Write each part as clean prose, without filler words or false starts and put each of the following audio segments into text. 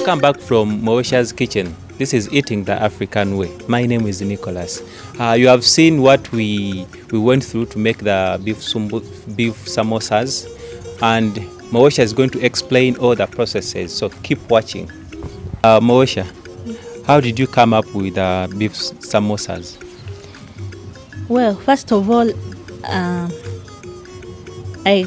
Welcome back from Moesha's kitchen. This is Eating the African Way. My name is Nicholas. You have seen what we went through to make the beef samosas, and Moesha is going to explain all the processes, so keep watching. Moesha, how did you come up with beef samosas? Well, first of all, I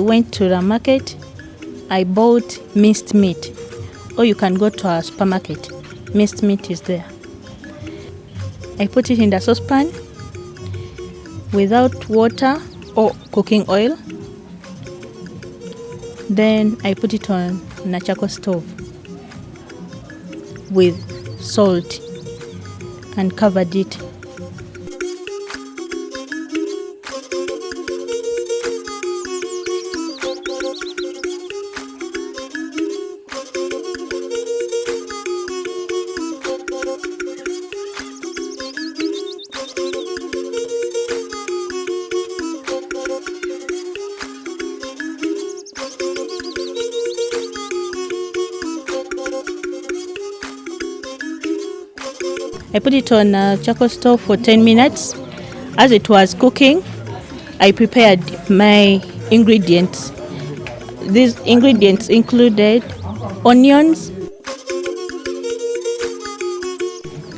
went to the market. I bought minced meat, or you can go to a supermarket. Minced meat is there. I put it in the saucepan without water or cooking oil. Then I put it on a charcoal stove with salt and covered it. I put it on a charcoal stove for 10 minutes. As it was cooking, I prepared my ingredients. These ingredients included onions,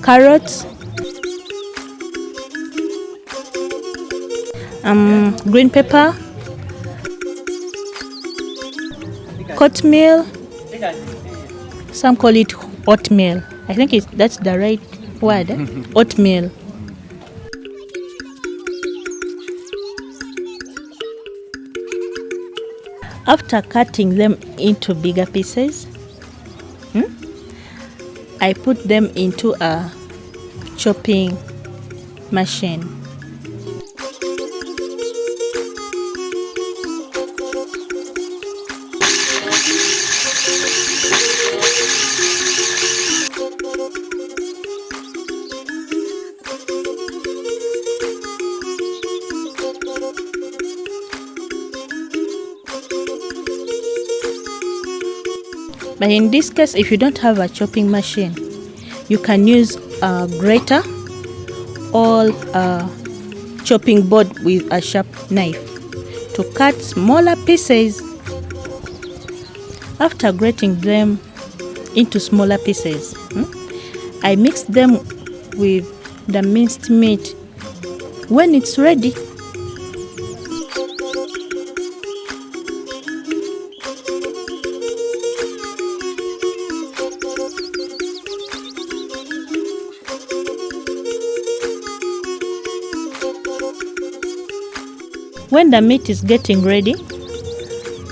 carrots, green pepper, oatmeal. Some call it oatmeal. I think that's the right word. Oatmeal. After cutting them into bigger pieces, I put them into a chopping machine. But in this case, if you don't have a chopping machine, you can use a grater or a chopping board with a sharp knife to cut smaller pieces. After grating them into smaller pieces, I mix them with the minced meat. When it's ready, when the meat is getting ready,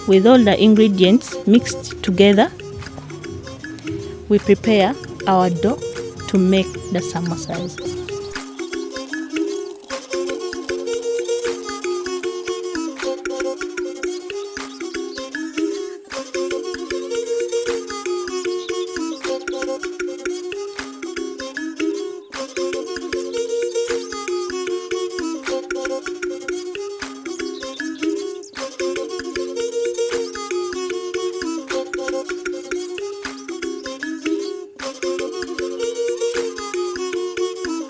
with all the ingredients mixed together, we prepare our dough to make the samosas. Moesha, how do you make the samosas? Moesha, how do you make the samosas? When the meat is getting ready, with all the ingredients mixed together, we prepare our dough to make the samosas. When the meat is getting ready, with all the ingredients mixed together, we prepare our dough to make the samosas.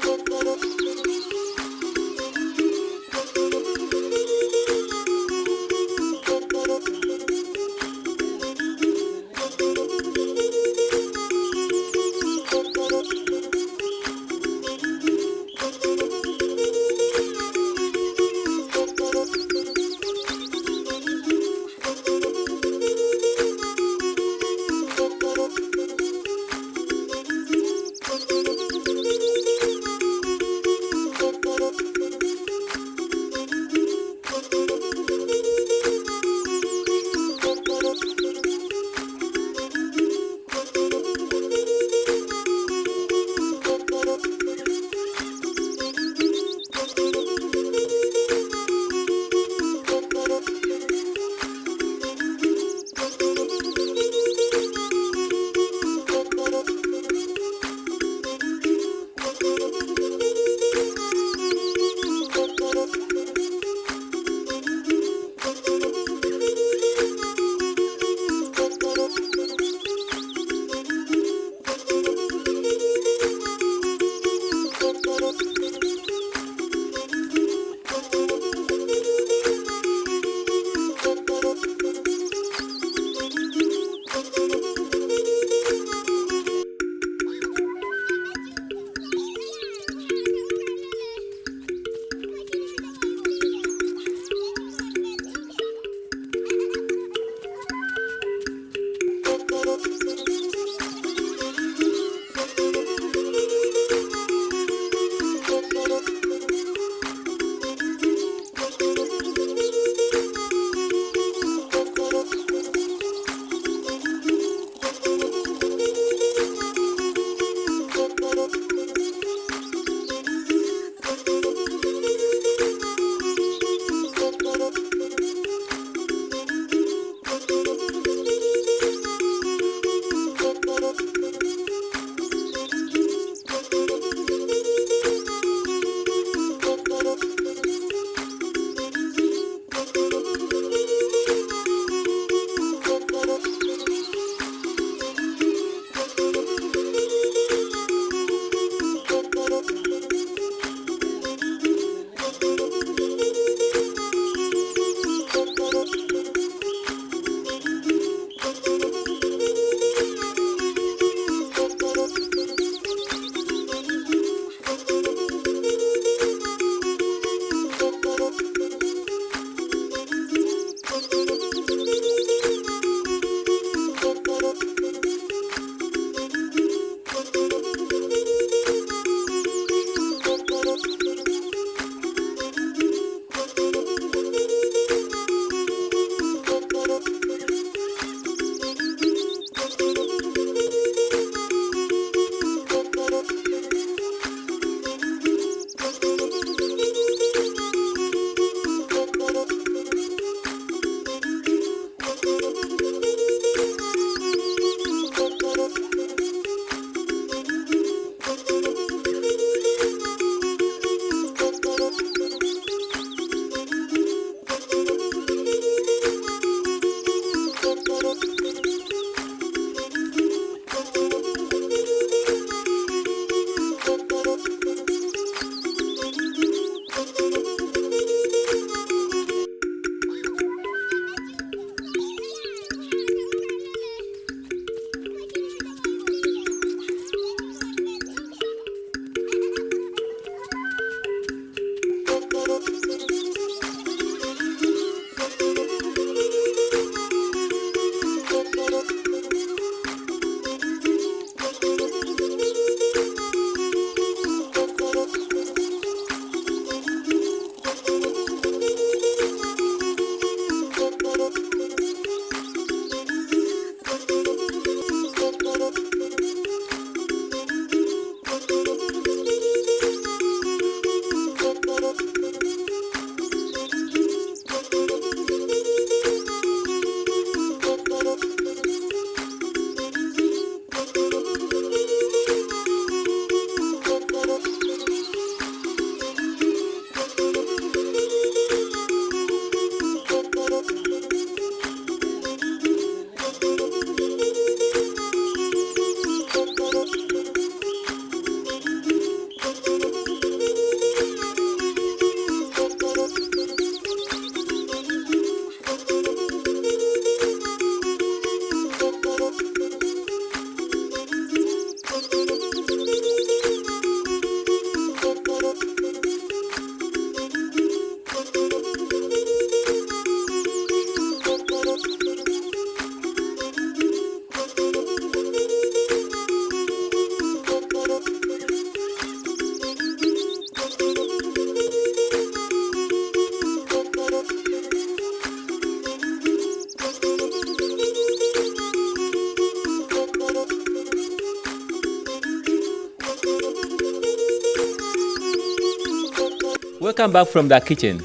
Welcome back from the kitchen.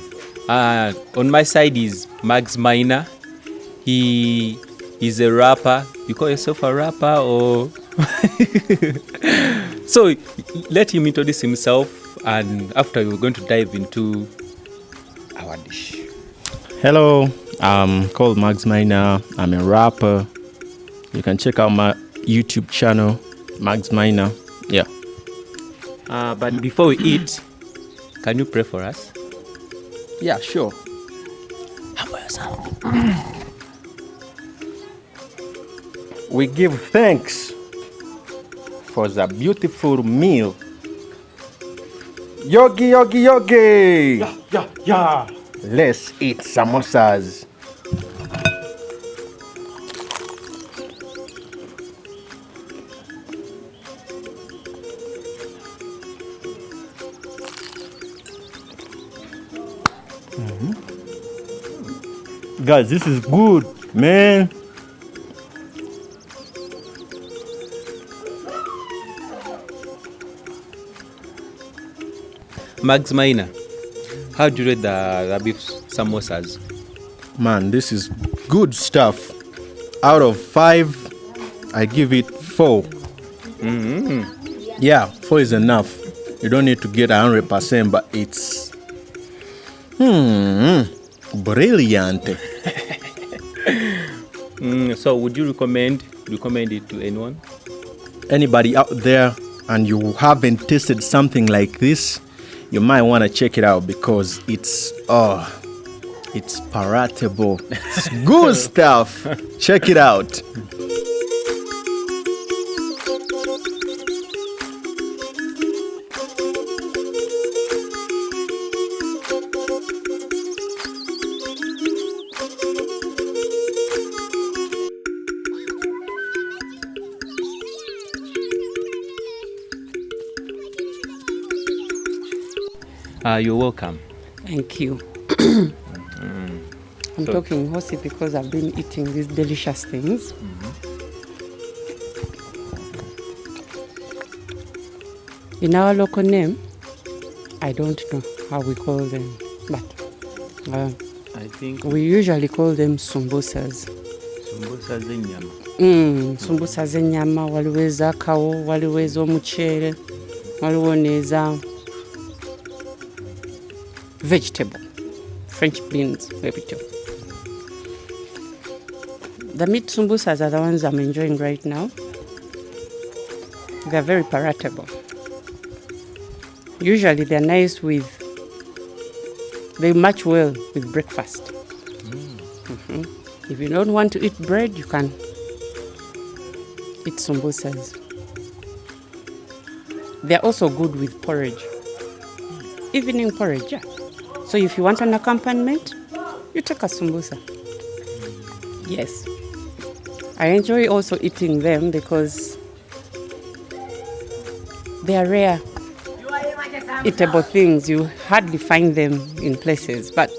On my side is Mags Minor. He is a rapper. You call yourself a rapper or? So let him introduce himself, and after we're going to dive into our dish. Hello, I'm called Mags Minor. I'm a rapper. You can check out my YouTube channel, Mags Minor. Yeah. But before we eat, can you pray for us? Yeah, sure. Humble yourself. We give thanks for the beautiful meal. Yogi, yogi, yogi! Yeah. Let's eat samosas. Guys, this is good, man. Mags Minor, how do you rate the beef samosas? Man, this is good stuff. Out of 5, I give it 4. Yeah, 4 is enough. You don't need to get 100%, but it's brilliant. So would you recommend it to anyone? Anybody out there and you haven't tasted something like this, you might want to check it out because it's palatable. It's good stuff. Check it out. You're welcome. Thank you. I'm talking horsey because I've been eating these delicious things. In our local name, I don't know how we call them, but I think we usually call them sumbusas. sambusa z'ennyama. Sumbusa z'ennyama, waliwo ez'akawo, waliwo ez'omuceere, waliwo n'eza vegetable, French beans vegetable. The meat sumbusas are the ones I'm enjoying right now. They're very palatable. Usually they're nice they match well with breakfast. If you don't want to eat bread, you can eat sumbusas. They're also good with porridge. Evening porridge, yeah. So if you want an accompaniment, you take a sumbusa. Yes. I enjoy also eating them because they are rare eatable things. You hardly find them in places. But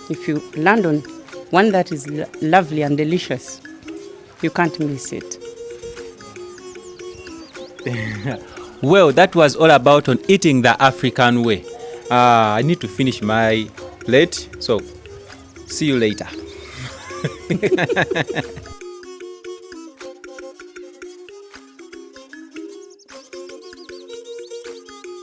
if you land on one that is lovely and delicious, you can't miss it. Well, that was all about on eating the African way. I need to finish my plate, so see you later.